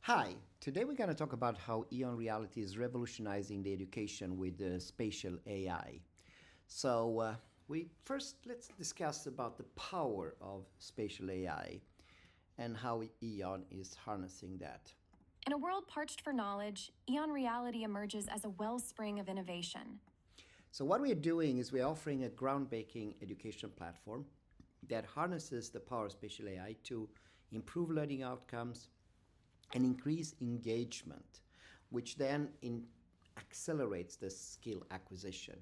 Hi, today we're going to talk about how EON Reality is revolutionizing the education with spatial AI. Let's discuss about the power of spatial AI and how EON is harnessing that. In a world parched for knowledge, EON Reality emerges as a wellspring of innovation. So what we're doing is we're offering a groundbreaking education platform that harnesses the power of spatial AI to improve learning outcomes and increase engagement, which then accelerates the skill acquisition.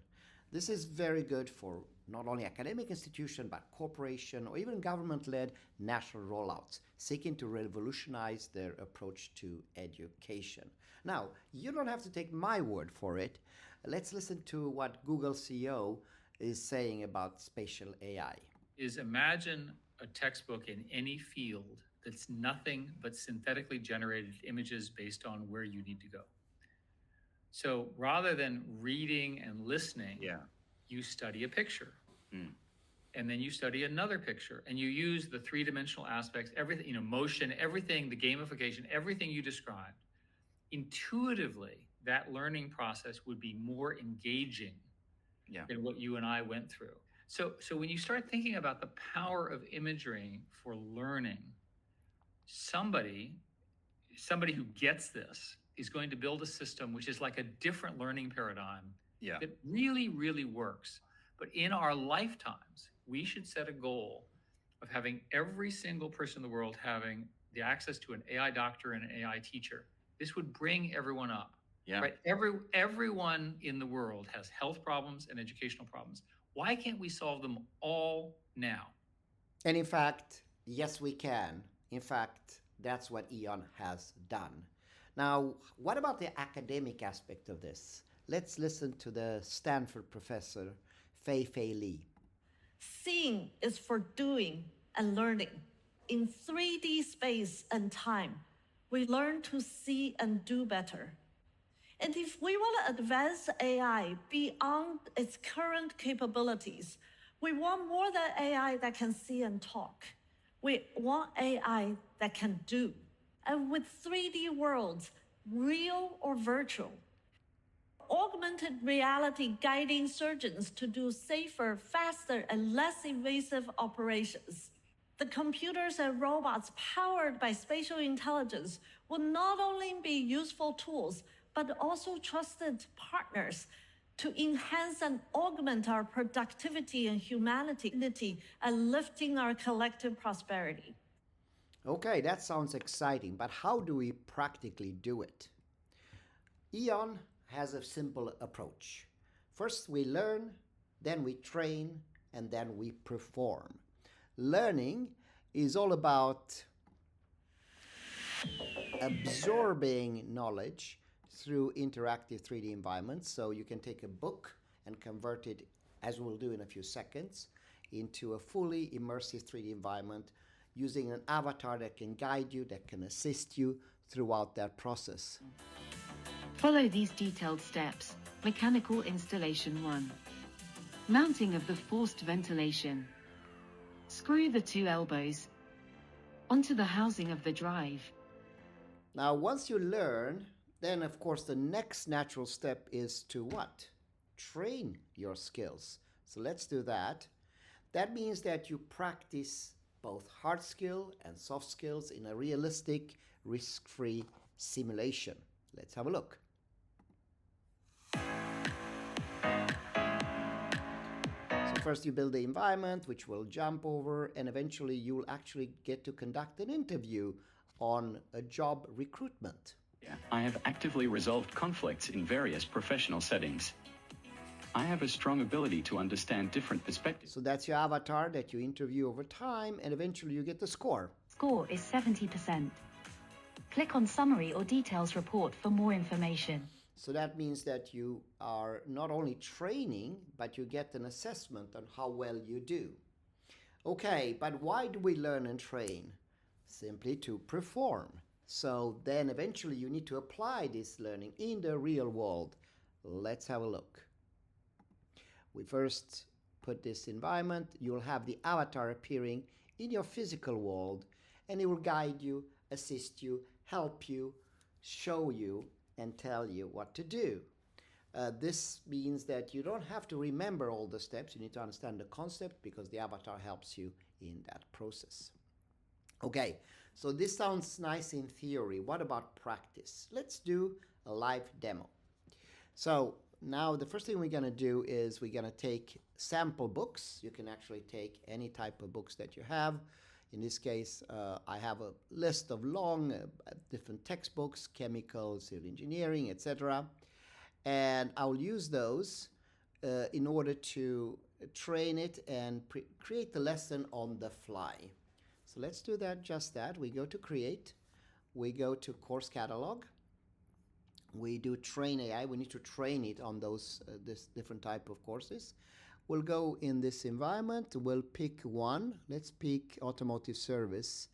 This is very good for not only academic institutions, but corporation or even government-led national rollouts seeking to revolutionize their approach to education. Now, you don't have to take my word for it. Let's listen to what Google CEO is saying about spatial AI. Imagine a textbook in any field that's nothing but synthetically generated images based on where you need to go. So rather than reading and listening, you study a picture. And then you study another picture, and you use the three-dimensional aspects, everything, motion, everything, the gamification, everything you described. Intuitively, that learning process would be more engaging than what you and I went through. So when you start thinking about the power of imagery for learning, somebody who gets this is going to build a system which is like a different learning paradigm that really, really works. But in our lifetimes, we should set a goal of having every single person in the world having the access to an AI doctor and an AI teacher. This would bring everyone up. Right? Everyone in the world has health problems and educational problems. Why can't we solve them all now? And in fact, yes, we can. In fact, that's what EON has done. Now, what about the academic aspect of this? Let's listen to the Stanford professor, Fei Li. Seeing is for doing and learning. In 3D space and time, we learn to see and do better. And if we want to advance AI beyond its current capabilities, we want more than AI that can see and talk. We want AI that can do. And with 3D worlds, real or virtual, augmented reality guiding surgeons to do safer, faster, and less invasive operations. The computers and robots powered by spatial intelligence will not only be useful tools, but also trusted partners to enhance and augment our productivity and humanity and lifting our collective prosperity. Okay, that sounds exciting, but how do we practically do it? EON has a simple approach. First we learn, then we train, and then we perform. Learning is all about absorbing knowledge through interactive 3D environments. So you can take a book and convert it, as we'll do in a few seconds, into a fully immersive 3D environment using an avatar that can guide you, that can assist you throughout that process. Follow these detailed steps. Mechanical installation 1. Mounting of the forced ventilation. Screw the 2 elbows onto the housing of the drive. Now, once you learn, then of course the next natural step is to what? Train your skills. So let's do that. That means that you practice both hard skill and soft skills in a realistic, risk-free simulation. Let's have a look. So first you build the environment, which will jump over, and eventually you'll actually get to conduct an interview on a job recruitment. I have actively resolved conflicts in various professional settings. I have a strong ability to understand different perspectives. So that's your avatar that you interview over time, and eventually you get the score. Score is 70%. Click on Summary or Details Report for more information. So that means that you are not only training, but you get an assessment on how well you do. Okay, but why do we learn and train? Simply to perform. So then eventually you need to apply this learning in the real world. Let's have a look. We first put this environment. You'll have the avatar appearing in your physical world, and it will guide you, assist you, help you, show you, and tell you what to do. This means that you don't have to remember all the steps. You need to understand the concept because the avatar helps you in that process. Okay, so this sounds nice in theory. What about practice? Let's do a live demo. So now the first thing we're going to do is we're going to take sample books. You can actually take any type of books that you have. In this case, I have a list of long different textbooks, chemical, civil engineering, etc. And I'll use those in order to train it and create the lesson on the fly. So let's do just that. We go to create, we go to course catalog, we do train AI. We need to train it on this different type of courses. We'll go in this environment, we'll pick one. Let's pick automotive service.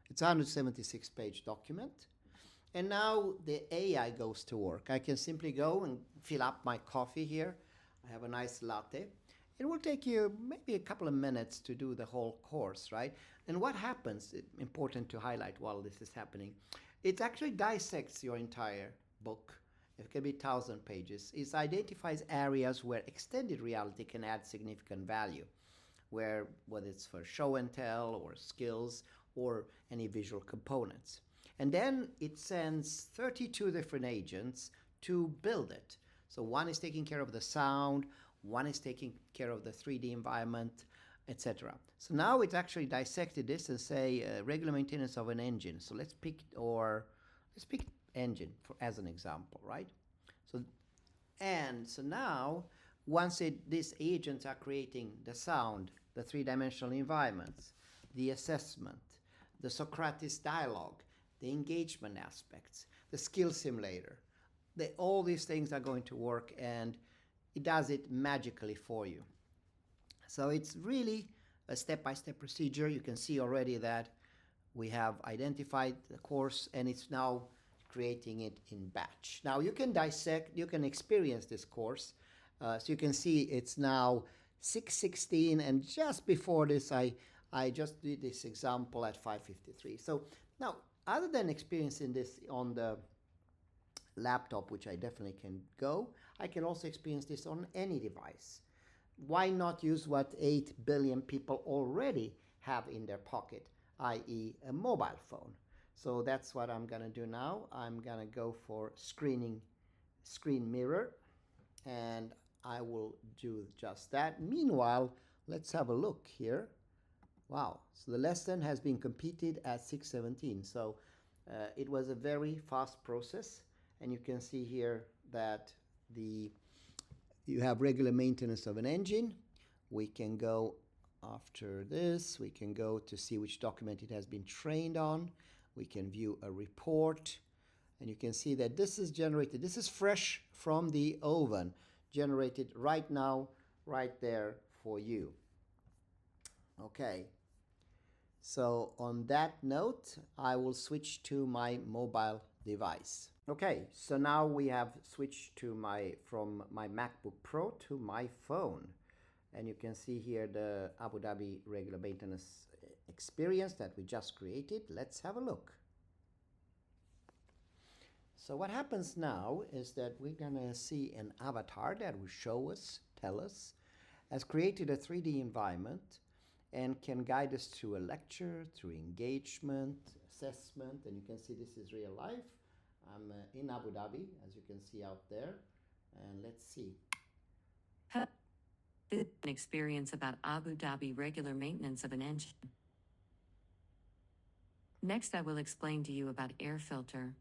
It's a 176-page document. And now the AI goes to work. I can simply go and fill up my coffee here. I have a nice latte. It will take you maybe a couple of minutes to do the whole course, right? And what happens, important to highlight while this is happening, it actually dissects your entire book. It can be 1,000 pages. It identifies areas where extended reality can add significant value, whether it's for show and tell or skills or any visual components. And then it sends 32 different agents to build it. So one is taking care of the sound, one is taking care of the 3D environment, etc. So now it's actually dissected this and say regular maintenance of an engine. So let's pick engine as an example, right? So now once these agents are creating the sound, the three-dimensional environments, the assessment, the Socrates dialogue, the engagement aspects, the skill simulator, all these things are going to work, and it does it magically for you. So it's really a step-by-step procedure. You can see already that we have identified the course and it's now creating it in batch. Now you can experience this course. So you can see it's now 6:16, and just before this I just did this example at 5:53. So now, other than experiencing this on the laptop, which I definitely can go, I can also experience this on any device. Why not use what 8 billion people already have in their pocket, i.e. a mobile phone? So that's what I'm going to do now. I'm going to go for screen mirror, and I will do just that. Meanwhile, let's have a look here. Wow, so the lesson has been completed at 6:17. So it was a very fast process, and you can see here that you have regular maintenance of an engine. We can go after this, we can go to see which document it has been trained on. We can view a report, and you can see that this is generated. This is fresh from the oven, generated right now, right there for you. Okay, so on that note, I will switch to my mobile device. Okay, so now we have switched from my MacBook Pro to my phone. And you can see here the Abu Dhabi regular maintenance experience that we just created. Let's have a look. So what happens now is that we're gonna see an avatar that will tell us, has created a 3D environment and can guide us through a lecture, through engagement, assessment, and you can see this is real life. I'm in Abu Dhabi, as you can see out there, and let's see. An experience about Abu Dhabi regular maintenance of an engine. Next, I will explain to you about air filter.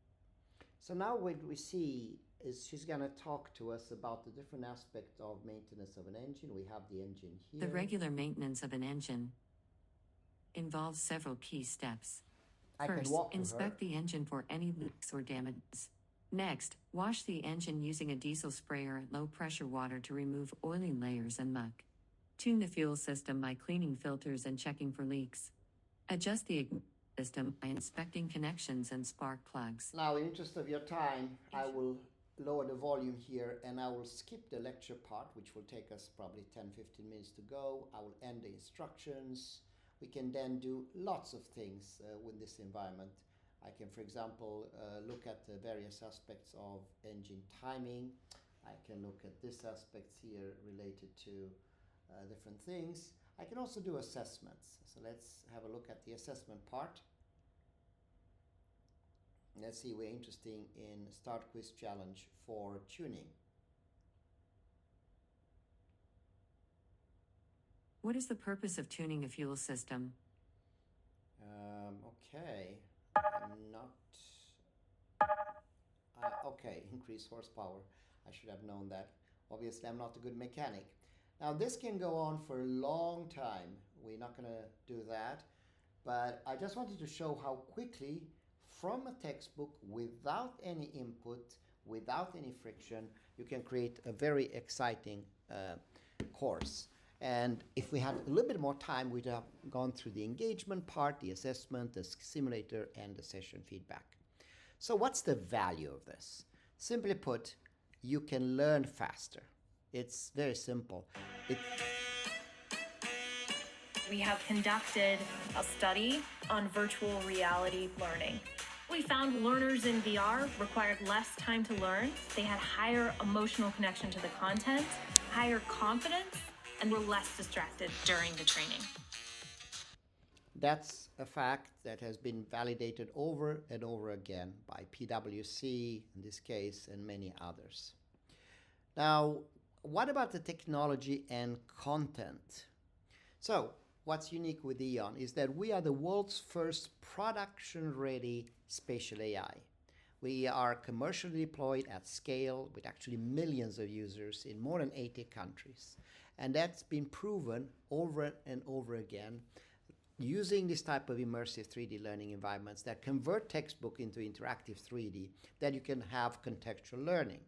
So now what we see is she's going to talk to us about the different aspects of maintenance of an engine. We have the engine here. The regular maintenance of an engine involves several key steps. First, inspect the engine for any leaks or damages. Next, wash the engine using a diesel sprayer at low pressure water to remove oily layers and muck. Tune the fuel system by cleaning filters and checking for leaks. Adjust the ignition system by inspecting connections and spark plugs. Now, in interest of your time, I will lower the volume here and I will skip the lecture part, which will take us probably 10-15 minutes to go. I will end the instructions. We can then do lots of things with this environment. I can, for example, look at the various aspects of engine timing. I can look at this aspects here related to different things. I can also do assessments. So let's have a look at the assessment part. Let's see, we're interested in Start Quiz Challenge for tuning. What is the purpose of tuning a fuel system? Okay, I'm not... okay, increase horsepower. I should have known that. Obviously, I'm not a good mechanic. Now, this can go on for a long time. We're not going to do that. But I just wanted to show how quickly, from a textbook, without any input, without any friction, you can create a very exciting course. And if we had a little bit more time, we'd have gone through the engagement part, the assessment, the simulator, and the session feedback. So what's the value of this? Simply put, you can learn faster. It's very simple. We have conducted a study on virtual reality learning. We found learners in VR required less time to learn. They had higher emotional connection to the content, higher confidence, and were less distracted during the training. That's a fact that has been validated over and over again by PwC in this case and many others. Now, what about the technology and content? So, what's unique with EON is that we are the world's first production-ready spatial AI. We are commercially deployed at scale with actually millions of users in more than 80 countries. And that's been proven over and over again using this type of immersive 3D learning environments that convert textbook into interactive 3D, that you can have contextual learning.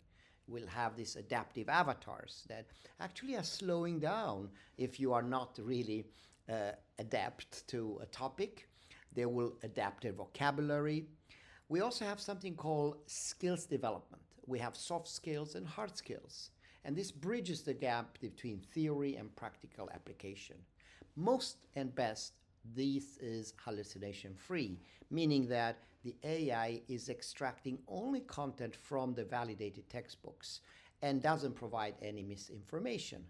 We'll have these adaptive avatars that actually are slowing down if you are not really adept to a topic. They will adapt their vocabulary. We also have something called skills development. We have soft skills and hard skills. And this bridges the gap between theory and practical application. Most and best, this is hallucination-free, meaning that the AI is extracting only content from the validated textbooks and doesn't provide any misinformation.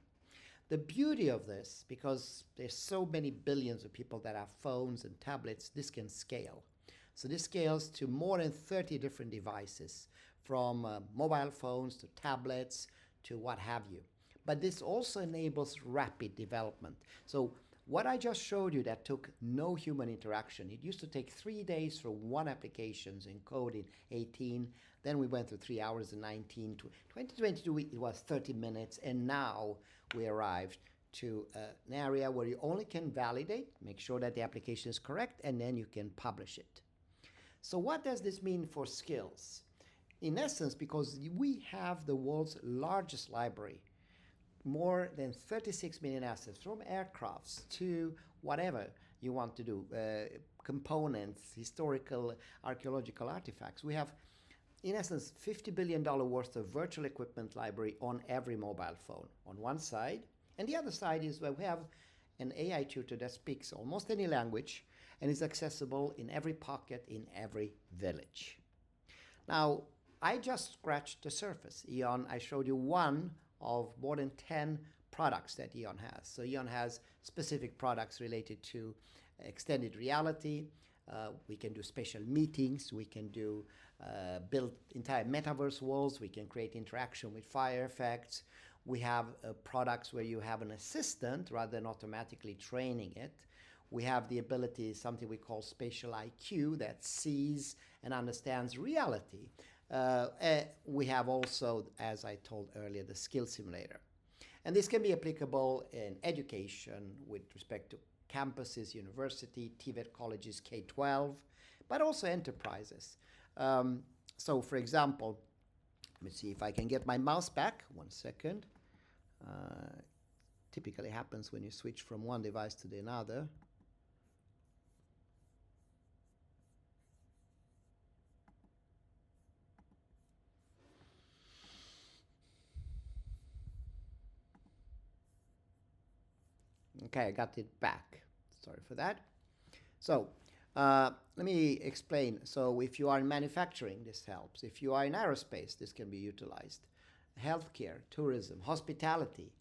The beauty of this, because there's so many billions of people that have phones and tablets, this can scale. So this scales to more than 30 different devices, from mobile phones to tablets to what have you. But this also enables rapid development. So what I just showed you that took no human interaction, it used to take 3 days for one application in code in 18, then we went through 3 hours in 19, 2022 it was 30 minutes, and now we arrived to an area where you only can validate, make sure that the application is correct, and then you can publish it. So what does this mean for skills? In essence, because we have the world's largest library, more than 36 million assets, from aircrafts to whatever you want to do, components, historical, archaeological artifacts. We have, in essence, $50 billion worth of virtual equipment library on every mobile phone on one side. And the other side is where we have an AI tutor that speaks almost any language and is accessible in every pocket, in every village. Now, I just scratched the surface. EON, I showed you one of more than 10 products that EON has. So EON has specific products related to extended reality. We can do spatial meetings. We can do build entire metaverse worlds. We can create interaction with fire effects. We have products where you have an assistant rather than automatically training it. We have the ability, something we call spatial IQ, that sees and understands reality. We have also, as I told earlier, the skill simulator. And this can be applicable in education with respect to campuses, university, TVET colleges, K-12, but also enterprises. So for example, let me see if I can get my mouse back. 1 second. Typically happens when you switch from one device to the another. Okay, I got it back. Sorry for that. So Let me explain. So if you are in manufacturing, this helps. If you are in aerospace, this can be utilized. Healthcare, tourism, hospitality,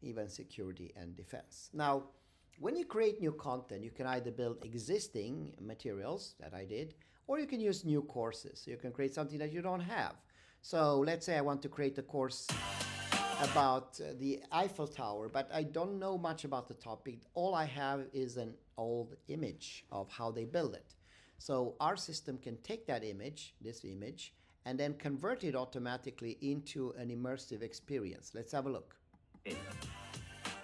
even security and defense. Now, when you create new content, you can either build existing materials, that I did, or you can use new courses. You can create something that you don't have. So let's say I want to create a course about the Eiffel Tower, but I don't know much about the topic. All I have is an old image of how they build it. So our system can take that image, this image, and then convert it automatically into an immersive experience. Let's have a look.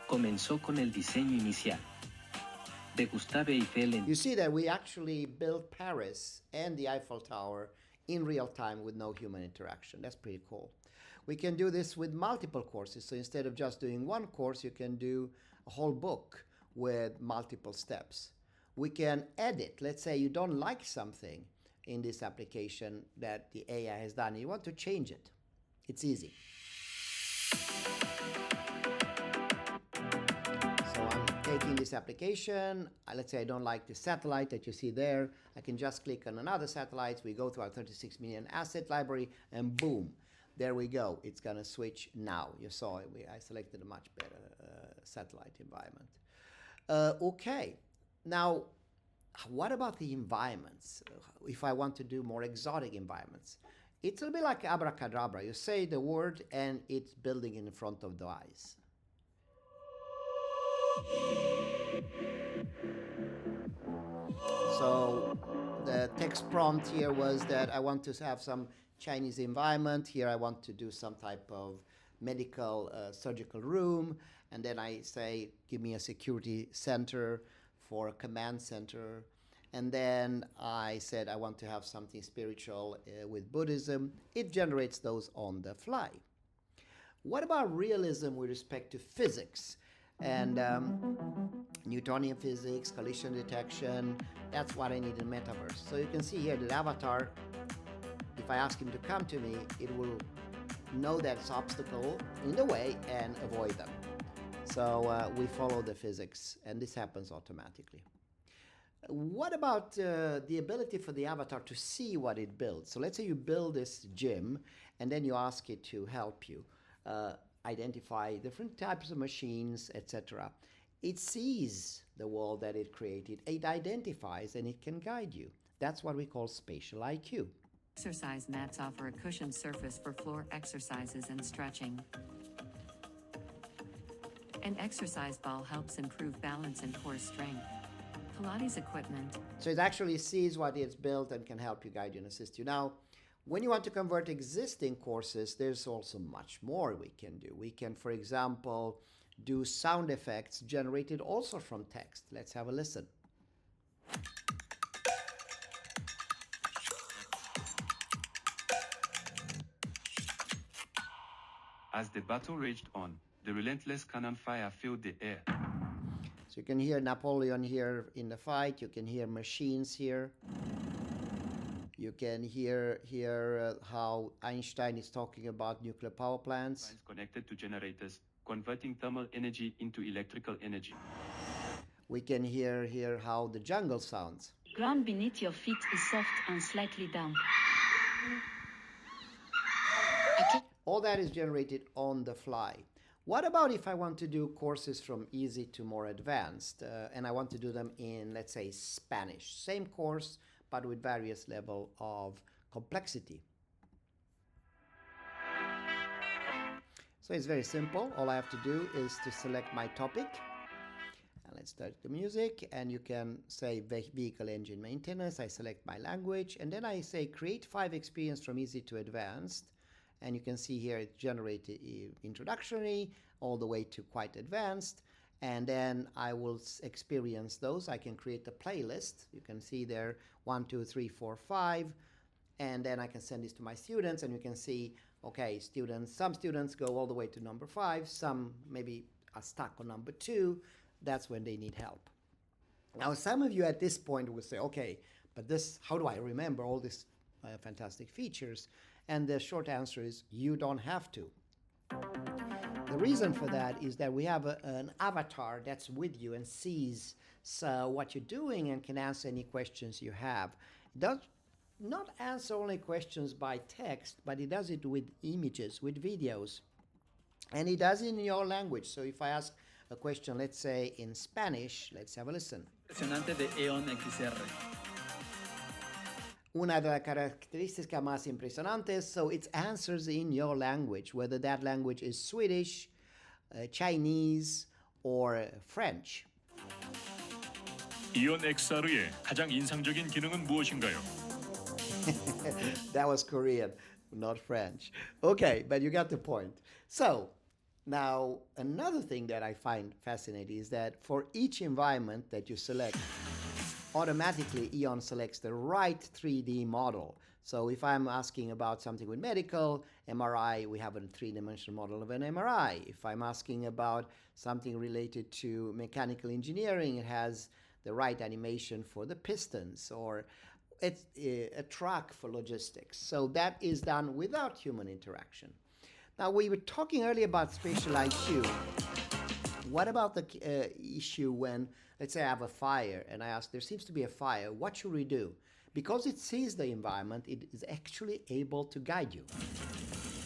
Comenzó con el diseño inicial. De Gustave Eiffel en... You see that we actually built Paris and the Eiffel Tower in real time with no human interaction. That's pretty cool. We can do this with multiple courses. So instead of just doing one course, you can do a whole book with multiple steps. We can edit. Let's say you don't like something in this application that the AI has done. You want to change it. It's easy. So I'm taking this application. Let's say I don't like the satellite that you see there. I can just click on another satellite. We go to our 36 million asset library and boom, there we go. It's going to switch now. You saw it. I selected a much better satellite environment. Okay. Now, what about the environments? If I want to do more exotic environments, it's a bit like abracadabra. You say the word and it's building in front of the eyes. So the text prompt here was that I want to have some Chinese environment. Here I want to do some type of medical surgical room. And then I say, give me a security center for a command center. And then I said, I want to have something spiritual with Buddhism. It generates those on the fly. What about realism with respect to physics? And Newtonian physics, collision detection, that's what I need in metaverse. So you can see here that avatar, if I ask him to come to me, it will know that it's obstacle in the way and avoid them. So we follow the physics, and this happens automatically. What about the ability for the avatar to see what it builds? So let's say you build this gym, and then you ask it to help you identify different types of machines, etc. It sees the world that it created, it identifies, and it can guide you. That's what we call spatial IQ. Exercise mats offer a cushioned surface for floor exercises and stretching. An exercise ball helps improve balance and core strength. Pilates equipment. So it actually sees what it's built and can help you, guide you, and assist you. Now, when you want to convert existing courses, there's also much more we can do. We can, for example, do sound effects generated also from text. Let's have a listen. As the battle raged on, the relentless cannon fire filled the air. So you can hear Napoleon here in the fight. You can hear machines here. You can hear how Einstein is talking about nuclear power plants. Connected to generators, converting thermal energy into electrical energy. We can hear here how the jungle sounds. Ground beneath your feet is soft and slightly damp. All that is generated on the fly. What about if I want to do courses from easy to more advanced, and I want to do them in, let's say, Spanish? Same course, but with various level of complexity. So it's very simple. All I have to do is to select my topic. And let's start the music, and you can say vehicle engine maintenance. I select my language, and then I say create 5 experience from easy to advanced. And you can see here it generated introductory all the way to quite advanced. And then I will experience those. I can create a playlist. You can see there 1, 2, 3, 4, 5. And then I can send this to my students, and you can see, okay, some students go all the way to number 5. Some maybe are stuck on number 2. That's when they need help. Now, some of you at this point will say, okay, but how do I remember all these fantastic features? And the short answer is you don't have to. The reason for that is that we have an avatar that's with you and sees what you're doing and can answer any questions you have. It does not answer only questions by text, but it does it with images, with videos. And it does it in your language. So if I ask a question, let's say in Spanish, let's have a listen. Impresionante de EON XR. Una de las características más impresionantes, so it answers in your language, whether that language is Swedish, Chinese, or French. EON XR의 가장 인상적인 기능은 무엇인가요? That was Korean, not French. Okay, but you got the point. So, now another thing that I find fascinating is that for each environment that you select, automatically EON selects the right 3D model. So if I'm asking about something with medical, MRI, we have a three-dimensional model of an MRI. If I'm asking about something related to mechanical engineering, it has the right animation for the pistons, or it's a track for logistics. So that is done without human interaction. Now, we were talking earlier about spatial IQ. What about the issue when, let's say I have a fire and I ask, there seems to be a fire, what should we do? Because it sees the environment, it is actually able to guide you.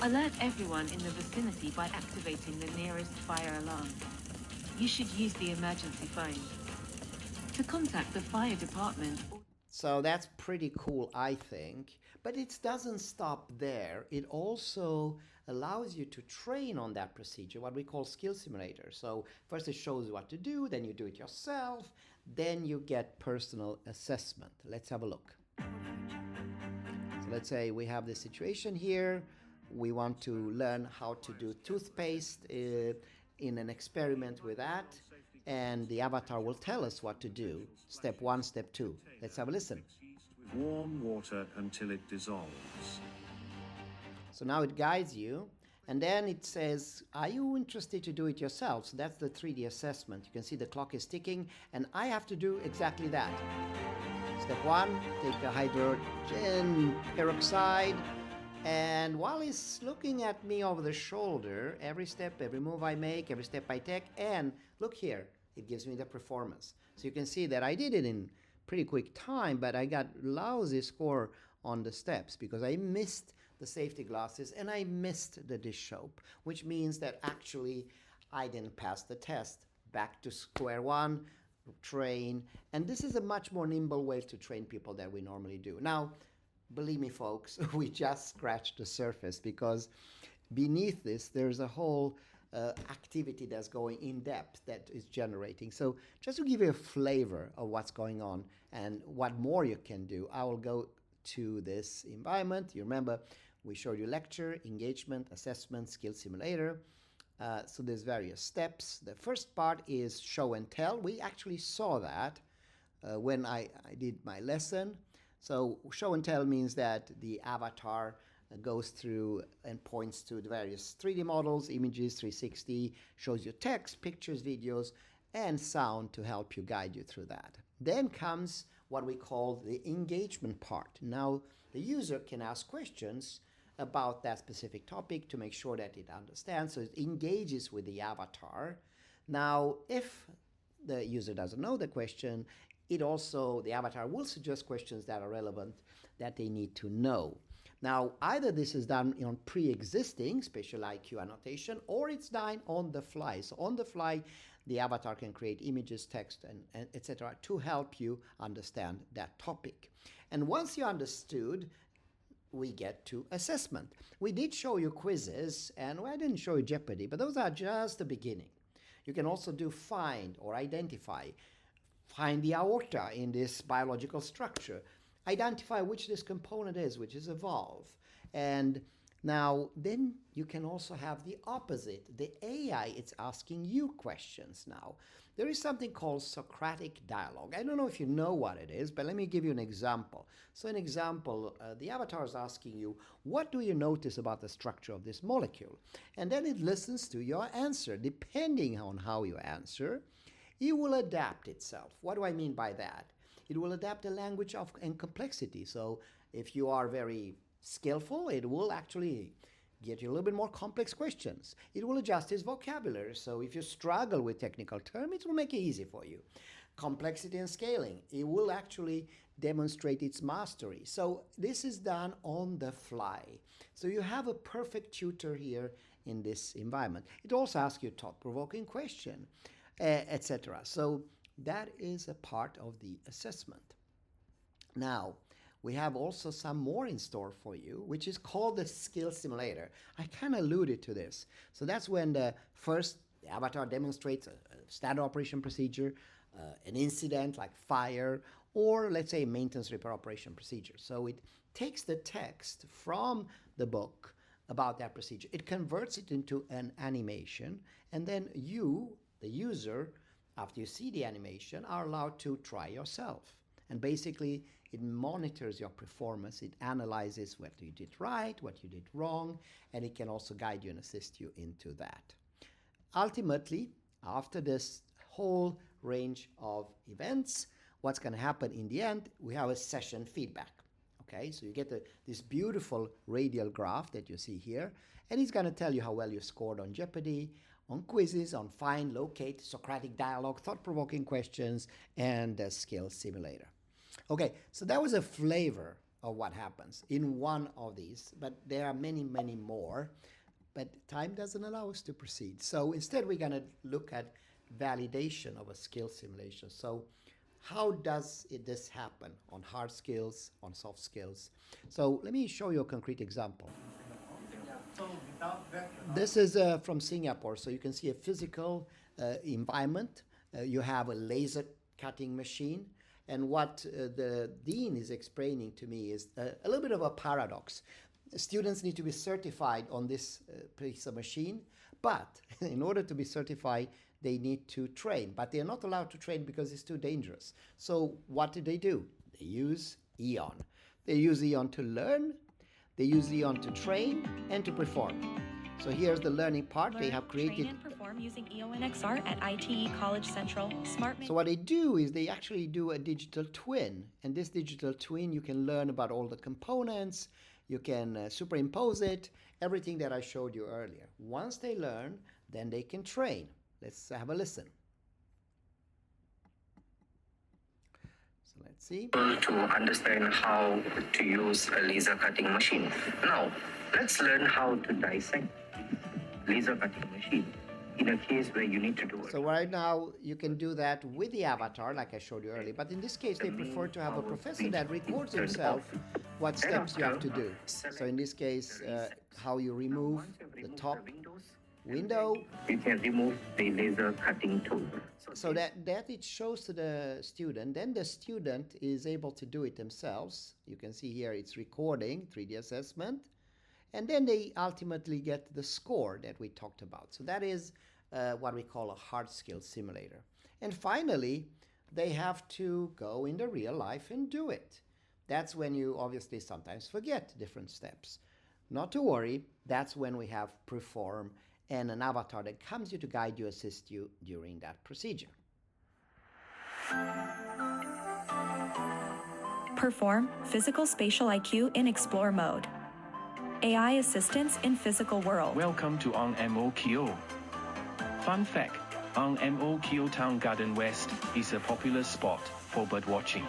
Alert everyone in the vicinity by activating the nearest fire alarm. You should use the emergency phone to contact the fire department. So that's pretty cool, I think. But it doesn't stop there. It also allows you to train on that procedure, what we call skill simulator. So first it shows you what to do, then you do it yourself, then you get personal assessment. Let's have a look. So let's say we have this situation here. We want to learn how to do toothpaste in an experiment with that. And the avatar will tell us what to do. Step 1, step 2. Let's have a listen. Warm water until it dissolves. So now it guides you, and then it says, are you interested to do it yourself? So that's the 3D assessment. You can see the clock is ticking, and I have to do exactly that. Step 1, take the hydrogen peroxide, and while he's looking at me over the shoulder, every step, every move I make, every step I take, and look here, it gives me the performance. So you can see that I did it in pretty quick time, but I got lousy score on the steps because I missed the safety glasses and I missed the dish soap, which means that actually I didn't pass the test. Back to square one, train, and this is a much more nimble way to train people than we normally do. Now, believe me, folks, we just scratched the surface because beneath this, there's a whole activity that's going in depth that is generating. So just to give you a flavor of what's going on and what more you can do, I will go to this environment. You remember we showed you lecture, engagement, assessment, skill simulator. So there's various steps. The first part is show and tell. We actually saw that when I did my lesson. So show and tell means that the avatar goes through and points to the various 3D models, images, 360, shows you text, pictures, videos, and sound to help you guide you through that. Then comes what we call the engagement part. Now, the user can ask questions about that specific topic to make sure that it understands, so it engages with the avatar. Now, if the user doesn't know the question, the avatar will suggest questions that are relevant that they need to know. Now, either this is done on pre-existing spatial IQ annotation, or it's done on the fly. So on the fly, the avatar can create images, text, and etc. to help you understand that topic. And once you understood, we get to assessment. We did show you quizzes, and I didn't show you Jeopardy, but those are just the beginning. You can also do find or identify. Find the aorta in this biological structure. Identify which this component is, which is evolve. And now, then you can also have the opposite. The AI, it's asking you questions now. There is something called Socratic dialogue. I don't know if you know what it is, but let me give you an example. So an example, the avatar is asking you, what do you notice about the structure of this molecule? And then it listens to your answer. Depending on how you answer, it will adapt itself. What do I mean by that? It will adapt the language and complexity. So if you are very skillful, it will actually get you a little bit more complex questions. It will adjust his vocabulary. So if you struggle with technical terms, it will make it easy for you. Complexity and scaling, it will actually demonstrate its mastery. So this is done on the fly. So you have a perfect tutor here in this environment. It also asks you a thought-provoking question, etc. So that is a part of the assessment. Now, we have also some more in store for you, which is called the skill simulator. I kind of alluded to this. So that's when the avatar demonstrates a standard operation procedure, an incident like fire, or let's say a maintenance repair operation procedure. So it takes the text from the book about that procedure. It converts it into an animation, and then you, the user, after you see the animation, are allowed to try yourself. And basically, it monitors your performance. It analyzes what you did right, what you did wrong, and it can also guide you and assist you into that. Ultimately, after this whole range of events, what's going to happen in the end, we have a session feedback. Okay, so you get this beautiful radial graph that you see here, and it's going to tell you how well you scored on Jeopardy, on quizzes, on find, locate, Socratic dialogue, thought-provoking questions, and the skill simulator. Okay, so that was a flavor of what happens in one of these, but there are many, many more, but time doesn't allow us to proceed. So instead, we're going to look at validation of a skill simulation. So how does this happen on hard skills, on soft skills? So let me show you a concrete example. This is from Singapore, so you can see a physical environment. You have a laser cutting machine. And what the dean is explaining to me is a little bit of a paradox. Students need to be certified on this piece of machine, but in order to be certified, they need to train. But they're not allowed to train because it's too dangerous. So what do? They use EON. They use EON to learn, they use EON to train, and to perform. So here's the learning part. They have created... Train and perform using EON XR at ITE College Central. So what they do is they actually do a digital twin. And this digital twin, you can learn about all the components. You can superimpose it, everything that I showed you earlier. Once they learn, then they can train. Let's have a listen. So let's see. To understand how to use a laser cutting machine. Now, let's learn how to dissect laser cutting machine in a case where you need to do it. So right now you can do that with the avatar like I showed you earlier, but in this case they prefer to have a professor that records himself what steps you have to do. So in this case how you remove the top window. You can remove the laser cutting tool. So that it shows to the student, then the student is able to do it themselves. You can see here it's recording 3D assessment. And then they ultimately get the score that we talked about. So that is what we call a hard skill simulator. And finally, they have to go in the real life and do it. That's when you obviously sometimes forget different steps. Not to worry, that's when we have perform and an avatar that comes to guide you, assist you during that procedure. Perform Physical Spatial IQ in Explore mode. AI assistance in physical world. Welcome to MOKO. Fun fact, MOKO Town Garden West is a popular spot for bird watching.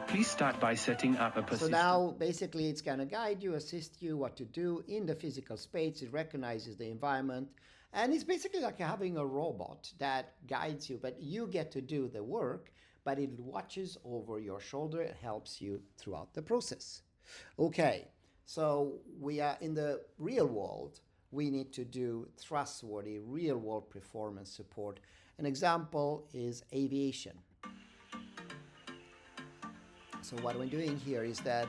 Please start by setting up a persistent... So now basically it's going to guide you, assist you what to do in the physical space. It recognizes the environment, and it's basically like having a robot that guides you, but you get to do the work, but it watches over your shoulder and helps you throughout the process. Okay, so we are in the real world. We need to do trustworthy real-world performance support. An example is aviation. So what we're doing here is that,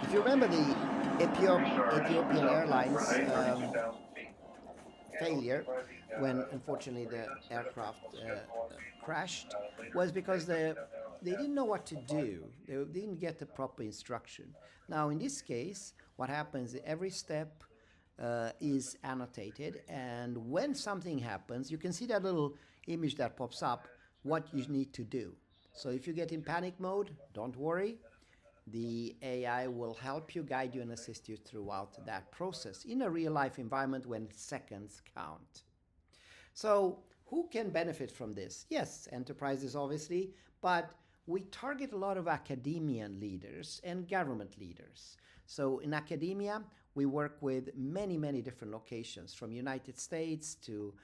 if you remember the Ethiopian Airlines failure, when unfortunately the aircraft crashed, was because they didn't know what to do. They didn't get the proper instruction. Now, in this case, what happens is every step is annotated, and when something happens, you can see that little image that pops up, what you need to do. So if you get in panic mode, don't worry. The AI will help you, guide you, and assist you throughout that process in a real-life environment when seconds count. So who can benefit from this? Yes, enterprises obviously, but we target a lot of academia leaders and government leaders. So in academia, we work with many, many different locations, from United States to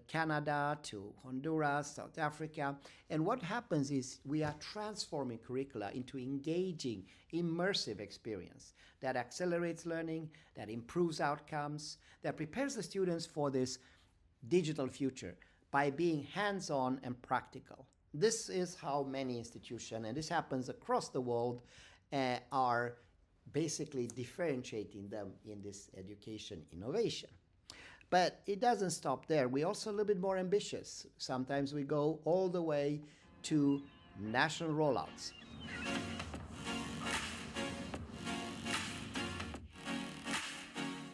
Canada to Honduras, South Africa. And what happens is we are transforming curricula into engaging, immersive experience that accelerates learning, that improves outcomes, that prepares the students for this digital future by being hands-on and practical. This is how many institutions, and this happens across the world, are basically differentiating them in this education innovation. But it doesn't stop there. We're also a little bit more ambitious. Sometimes we go all the way to national rollouts.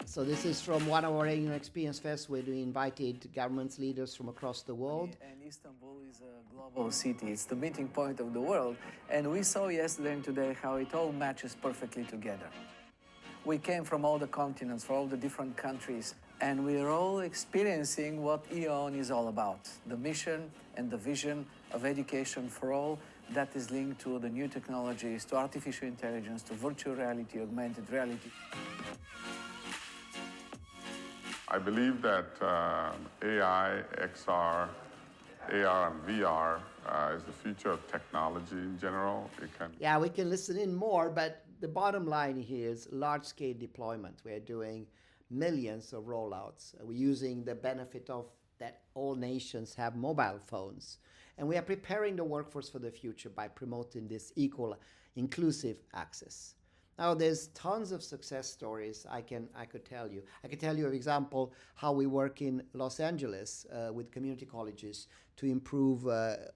So this is from one of our EON Experience Fest, where we invited government leaders from across the world. And Istanbul is a global city. It's the meeting point of the world. And we saw yesterday and today how it all matches perfectly together. We came from all the continents, from all the different countries, and we're all experiencing what EON is all about. The mission and the vision of education for all that is linked to the new technologies, to artificial intelligence, to virtual reality, augmented reality. I believe that AI, XR, AR, and VR is the future of technology in general. Yeah, we can listen in more, but the bottom line here is large-scale deployment. We're doing millions of rollouts. We're using the benefit of that all nations have mobile phones. And we are preparing the workforce for the future by promoting this equal, inclusive access. Now, there's tons of success stories I could tell you. I could tell you, for example, how we work in Los Angeles with community colleges to improve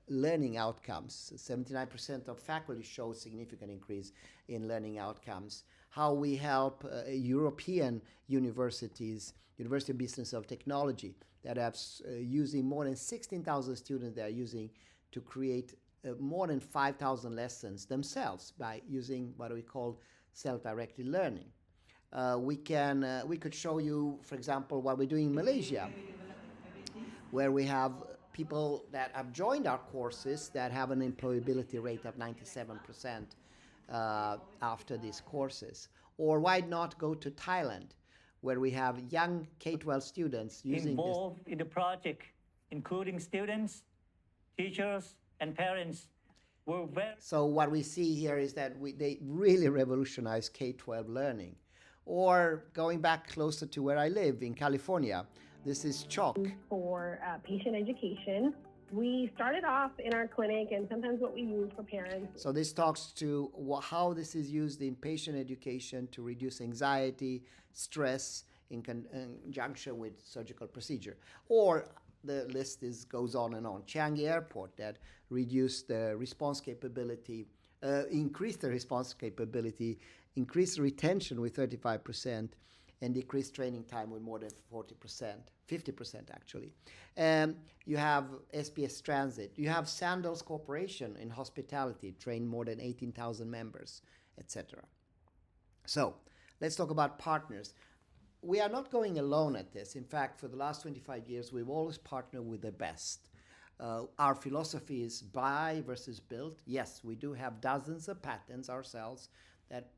learning outcomes. 79% of faculty show significant increase in learning outcomes. How we help European universities, University of Business of Technology, that have using more than 16,000 students they are using to create more than 5,000 lessons themselves by using what we call self-directed learning. We could show you, for example, what we're doing in Malaysia, where we have people that have joined our courses that have an employability rate of 97% after these courses. Or why not go to Thailand, where we have young K-12 students using involved in the project, including students, teachers, and parents. So what we see here is that they really revolutionize K-12 learning. Or going back closer to where I live in California, this is Chalk. For patient education, we started off in our clinic and sometimes what we use for parents. So this talks to how this is used in patient education to reduce anxiety, stress in conjunction with surgical procedure. Or the list goes on and on. Changi Airport that reduced the response capability, increased the response capability, increased retention with 35%, and decreased training time with more than 40%, 50% actually. You have SPS Transit. You have Sandals Corporation in hospitality, trained more than 18,000 members, etc. So let's talk about partners. We are not going alone at this. In fact, for the last 25 years, we've always partnered with the best. Our philosophy is buy versus build. Yes, we do have dozens of patents ourselves that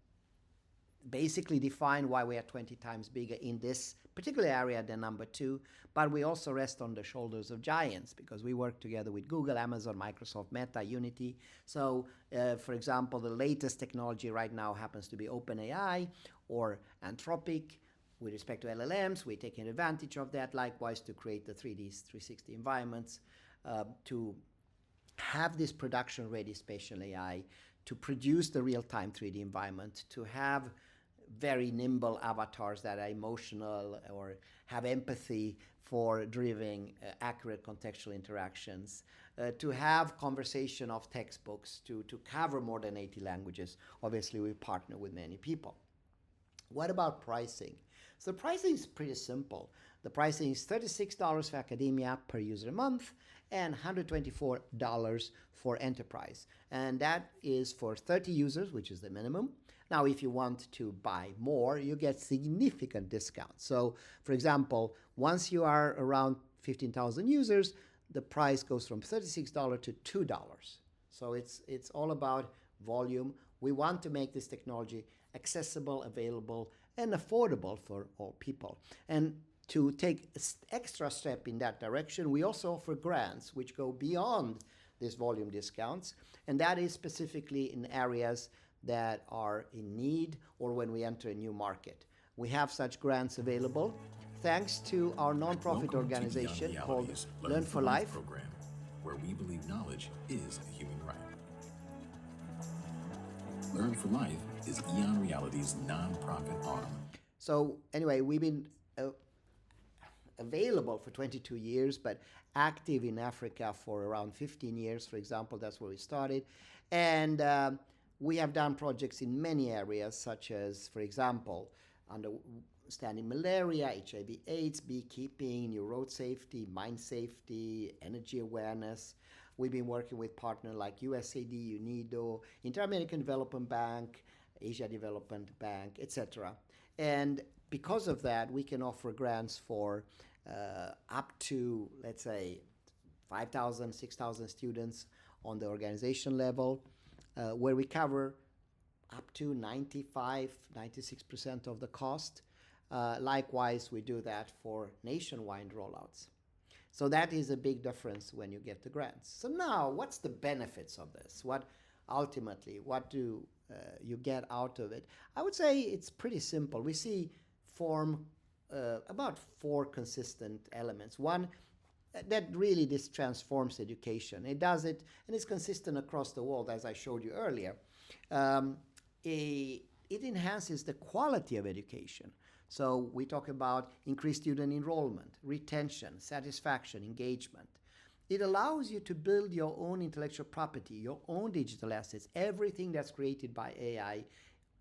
basically define why we are 20 times bigger in this particular area than number two, but we also rest on the shoulders of giants because we work together with Google, Amazon, Microsoft, Meta, Unity. So, for example, the latest technology right now happens to be OpenAI or Anthropic. With respect to LLMs, we're taking advantage of that, likewise to create the 3D 360 environments, to have this production-ready spatial AI, to produce the real-time 3D environment, to have very nimble avatars that are emotional or have empathy for driving accurate contextual interactions, to have conversation of textbooks, to cover more than 80 languages. Obviously, we partner with many people. What about pricing? So the pricing is pretty simple. The pricing is $36 for academia per user a month and $124 for enterprise. And that is for 30 users, which is the minimum. Now, if you want to buy more, you get significant discounts. So, for example, once you are around 15,000 users, the price goes from $36 to $2. So it's all about volume. We want to make this technology accessible, available, and affordable for all people. And to take an extra step in that direction, we also offer grants which go beyond these volume discounts, and that is specifically in areas that are in need or when we enter a new market. We have such grants available thanks to our nonprofit organization called Learn for Life program, where we believe knowledge is a human right. Learn for Life is EON Reality's nonprofit arm. So anyway, we've been available for 22 years, but active in Africa for around 15 years, for example. That's where we started. And we have done projects in many areas, such as, for example, understanding malaria, HIV/AIDS, beekeeping, new road safety, mine safety, energy awareness. We've been working with partners like USAID, UNIDO, Inter-American Development Bank, Asia Development Bank, etc. And because of that, we can offer grants for up to, let's say, 5,000, 6,000 students on the organization level, where we cover up to 95, 96% of the cost. Likewise, we do that for nationwide rollouts. So that is a big difference when you get the grants. So now, what's the benefits of this? What do you get out of it? I would say it's pretty simple. We see about 4 consistent elements. One, that really this transforms education. It does it, and it's consistent across the world, as I showed you earlier. It enhances the quality of education. So we talk about increased student enrollment, retention, satisfaction, engagement. It allows you to build your own intellectual property, your own digital assets. Everything that's created by AI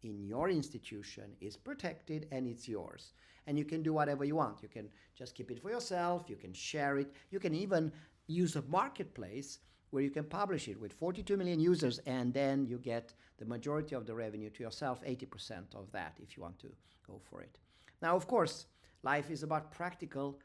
in your institution is protected and it's yours. And you can do whatever you want. You can just keep it for yourself. You can share it. You can even use a marketplace where you can publish it with 42 million users, and then you get the majority of the revenue to yourself, 80% of that if you want to go for it. Now, of course, life is about practical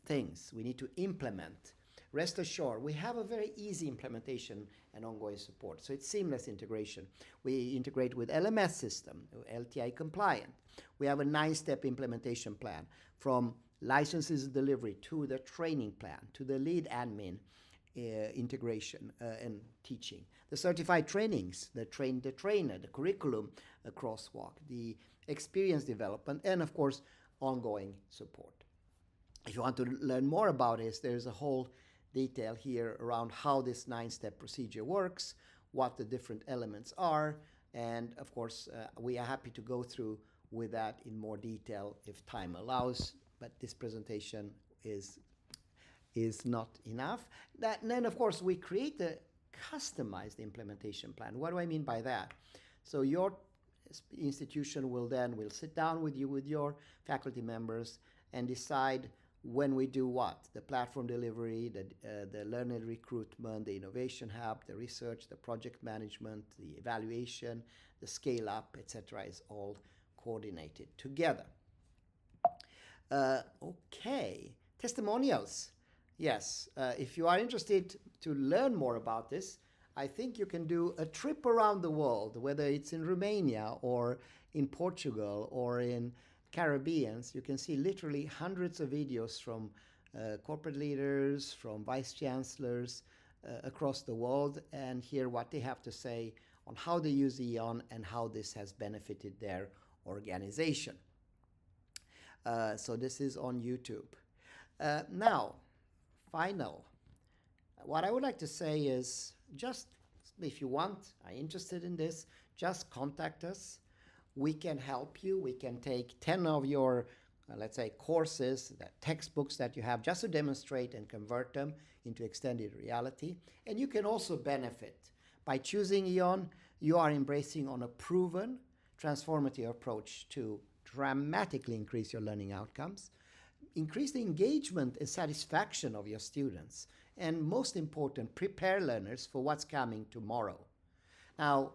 things we need to implement. Rest assured, we have a very easy implementation and ongoing support. So it's seamless integration. We integrate with LMS system, LTI compliant. We have a 9-step implementation plan, from licenses delivery to the training plan to the lead admin integration and teaching. The certified trainings, the train the trainer, the curriculum, the crosswalk, the experience development, and of course, ongoing support. If you want to learn more about this, there's a whole detail here around how this 9-step procedure works, what the different elements are, and of course, we are happy to go through with that in more detail if time allows, but this presentation is not enough. And then, of course, we create a customized implementation plan. What do I mean by that? So your institution will sit down with you, with your faculty members, and decide when we do what. The platform delivery, the learner recruitment, the innovation hub, the research, the project management, the evaluation, the scale up, etc. is all coordinated together. Okay, testimonials. Yes, if you are interested to learn more about this, I think you can do a trip around the world, whether it's in Romania or in Portugal or in Caribbean. You can see literally hundreds of videos from corporate leaders, from vice chancellors across the world, and hear what they have to say on how they use EON and how this has benefited their organization. So this is on YouTube. Now, what I would like to say is, just if you are interested in this, just contact us. We can help you. We can take 10 of your, let's say, courses, the textbooks that you have, just to demonstrate and convert them into extended reality. And you can also benefit. By choosing EON, you are embracing on a proven, transformative approach to dramatically increase your learning outcomes, increase the engagement and satisfaction of your students, and most important, prepare learners for what's coming tomorrow. Now,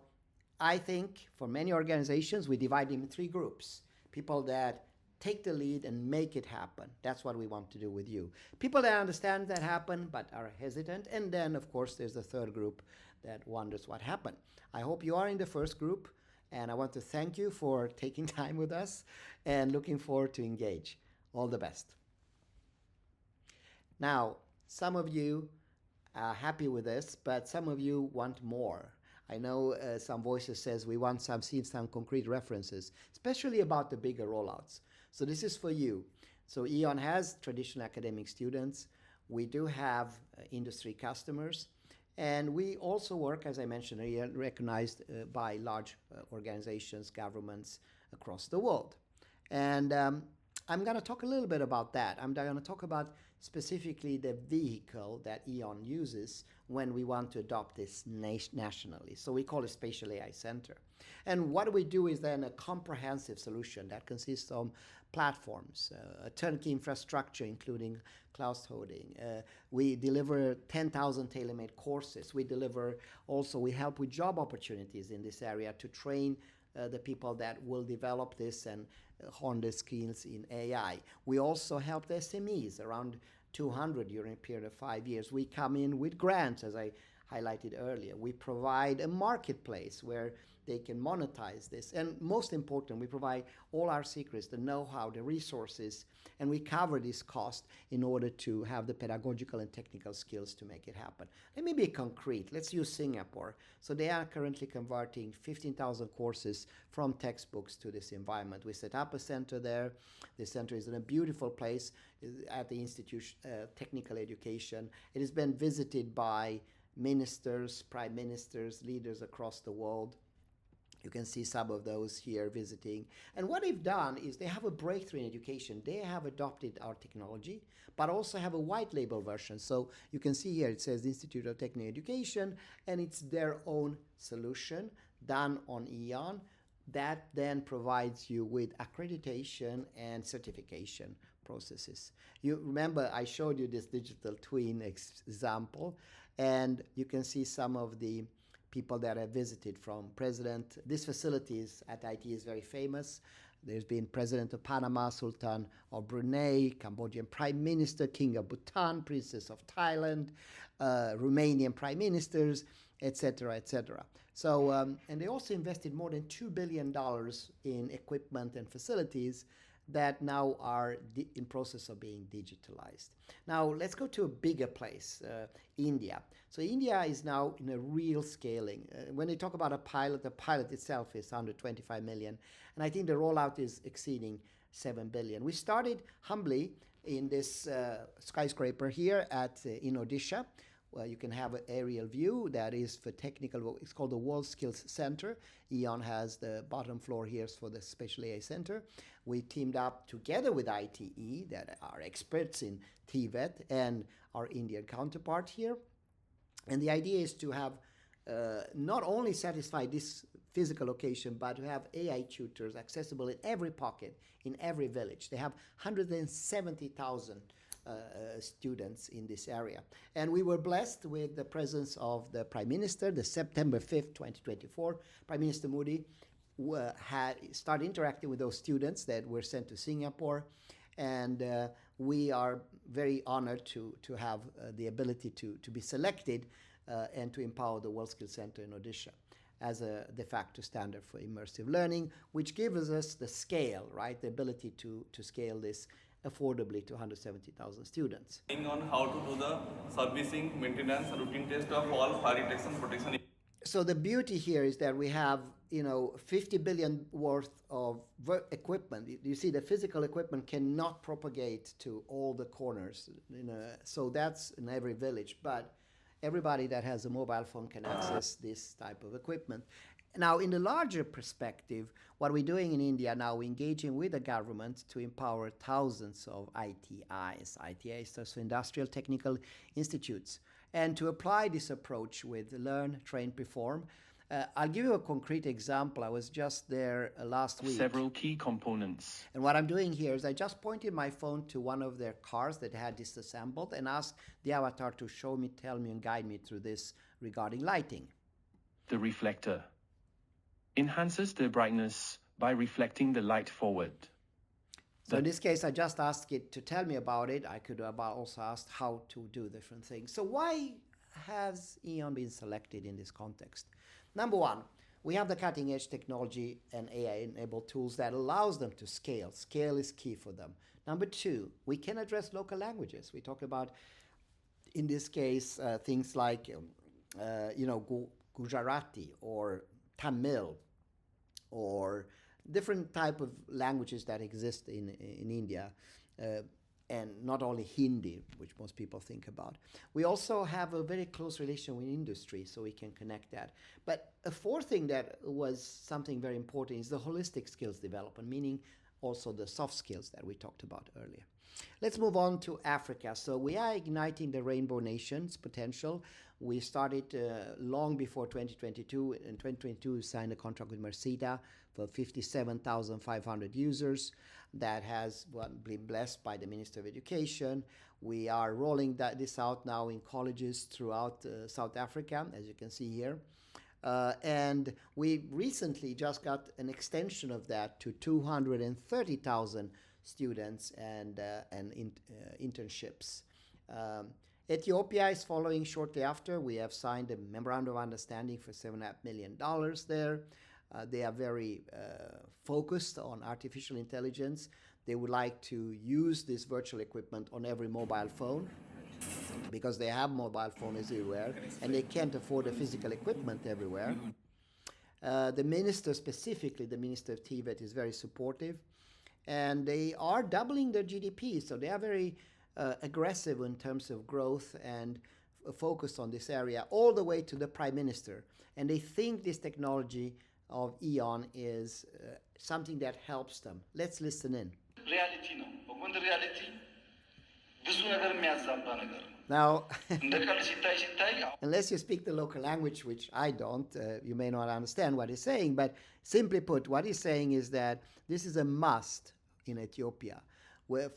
I think for many organizations, we divide them in 3 groups. People that take the lead and make it happen. That's what we want to do with you. People that understand that happen but are hesitant. And then, of course, there's the 3rd group that wonders what happened. I hope you are in the 1st group, and I want to thank you for taking time with us and looking forward to engage. All the best. Now, some of you are happy with this, but some of you want more. I know some voices says we want see some concrete references, especially about the bigger rollouts. So this is for you. So EON has traditional academic students. We do have industry customers. And we also work, as I mentioned earlier, recognized by large organizations, governments across the world. And I'm going to talk a little bit about that. I'm going to talk about specifically the vehicle that EON uses when we want to adopt this nationally. So we call it Spatial AI Center. And what we do is then a comprehensive solution that consists of platforms, a turnkey infrastructure, including cloud hosting. We deliver 10,000 tailor-made courses. We help with job opportunities in this area to train the people that will develop this and hone their skills in AI. We also help the SMEs, around 200 during a period of 5 years. We come in with grants, as I highlighted earlier. We provide a marketplace where they can monetize this. And most important, we provide all our secrets, the know-how, the resources, and we cover this cost in order to have the pedagogical and technical skills to make it happen. Let me be concrete. Let's use Singapore. So they are currently converting 15,000 courses from textbooks to this environment. We set up a center there. The center is in a beautiful place at the Institute of Technical Education. It has been visited by ministers, prime ministers, leaders across the world. You can see some of those here visiting. And what they've done is they have a breakthrough in education. They have adopted our technology, but also have a white label version. So you can see here it says Institute of Technical Education, and it's their own solution done on EON that then provides you with accreditation and certification processes. You remember I showed you this digital twin example, and you can see some of the people that have visited from president. This facility at IT is very famous. There's been President of Panama, Sultan of Brunei, Cambodian Prime Minister, King of Bhutan, Princess of Thailand, Romanian Prime Ministers, etc., etc. So, and they also invested more than $2 billion in equipment and facilities that now are in process of being digitalized. Now, let's go to a bigger place, India. So India is now in a real scaling. When they talk about a pilot, the pilot itself is 125 million. And I think the rollout is exceeding 7 billion. We started humbly in this skyscraper here in Odisha. Well, you can have an aerial view that is for technical, it's called the World Skills Center. EON has the bottom floor here for the Spatial AI Center. We teamed up together with ITE, that are experts in TVET, and our Indian counterpart here. And the idea is to have not only satisfy this physical location, but to have AI tutors accessible in every pocket, in every village. They have 170,000 students in this area. And we were blessed with the presence of the Prime Minister. The September 5th, 2024, Prime Minister Modi had started interacting with those students that were sent to Singapore. And we are very honored to have the ability to be selected and to empower the World Skills Center in Odisha as a de facto standard for immersive learning, which gives us the scale, right? The ability to scale this affordably to 170,000 students. On how to do the servicing, maintenance, routine test of all fire detection, protection. So the beauty here is that we have, 50 billion worth of equipment. You see, the physical equipment cannot propagate to all the corners. So that's in every village, but everybody that has a mobile phone can access this type of equipment. Now, in the larger perspective, what we're doing in India now, we're engaging with the government to empower thousands of ITIs. ITIs are so industrial technical institutes. And to apply this approach with learn, train, perform, I'll give you a concrete example. I was just there last week. Several key components. And what I'm doing here is I just pointed my phone to one of their cars that had disassembled and asked the avatar to show me, tell me, and guide me through this regarding lighting. The reflector enhances the brightness by reflecting the light forward. So in this case, I just asked it to tell me about it. I could have also asked how to do different things. So why has EON been selected in this context? Number one, we have the cutting edge technology and AI-enabled tools that allows them to scale. Scale is key for them. Number two, we can address local languages. We talk about, in this case, things like, Gujarati or Tamil or different type of languages that exist in India, and not only Hindi, which most people think about. We also have a very close relation with industry, so we can connect that. But a fourth thing that was something very important is the holistic skills development, meaning also the soft skills that we talked about earlier. Let's move on to Africa. So we are igniting the Rainbow Nations potential. We started long before 2022. In 2022, we signed a contract with Mercida for 57,500 users. That has been blessed by the Minister of Education. We are rolling this out now in colleges throughout South Africa, as you can see here. And we recently just got an extension of that to 230,000 students and internships. Ethiopia is following shortly after. We have signed a memorandum of understanding for $7.5 million there. They are very focused on artificial intelligence. They would like to use this virtual equipment on every mobile phone because they have mobile phones everywhere and they can't afford the physical equipment everywhere. The minister, specifically the Minister of TVET, is very supportive, and they are doubling their GDP, so they are very aggressive in terms of growth and focused on this area all the way to the Prime Minister. And they think this technology of EON is something that helps them. Let's listen in. Now, unless you speak the local language, which I don't, you may not understand what he's saying, but simply put, what he's saying is that this is a must in Ethiopia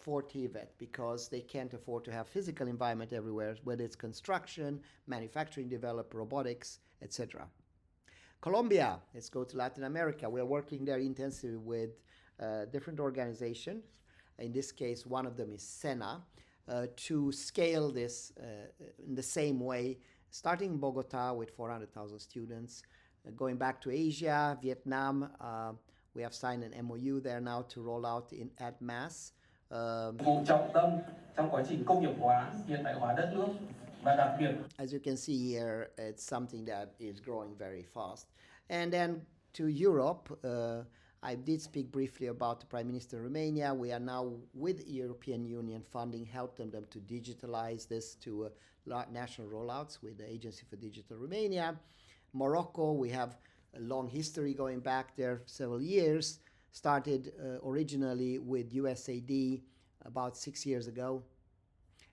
for TVET because they can't afford to have physical environment everywhere, whether it's construction, manufacturing, develop, robotics, etc. Colombia, let's go to Latin America. We're working there intensively with different organizations. In this case, one of them is SENA, to scale this in the same way, starting in Bogota with 400,000 students, going back to Asia, Vietnam. We have signed an MOU there now to roll out at mass. As you can see here, it's something that is growing very fast. And then to Europe, I did speak briefly about the Prime Minister of Romania. We are now, with European Union funding, helping them to digitalize this to national rollouts with the Agency for Digital Romania. Morocco, we have a long history going back there several years. Started originally with USAID about 6 years ago.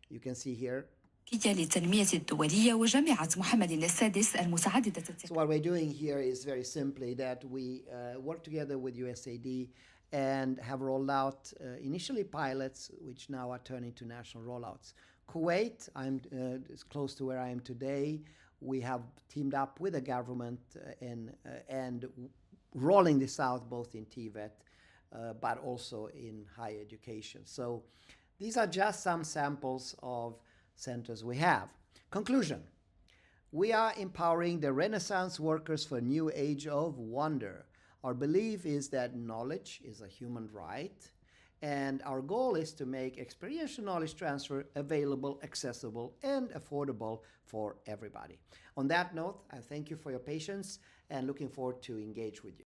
You can see here. So what we're doing here is very simply that we work together with USAID and have rolled out initially pilots, which now are turning to national rollouts. Kuwait, is close to where I am today. We have teamed up with the government and rolling this out both in TVET, but also in higher education. So these are just some samples of centers we have. Conclusion. We are empowering the Renaissance workers for a new age of wonder. Our belief is that knowledge is a human right, and our goal is to make experiential knowledge transfer available, accessible, and affordable for everybody. On that note, I thank you for your patience and looking forward to engage with you.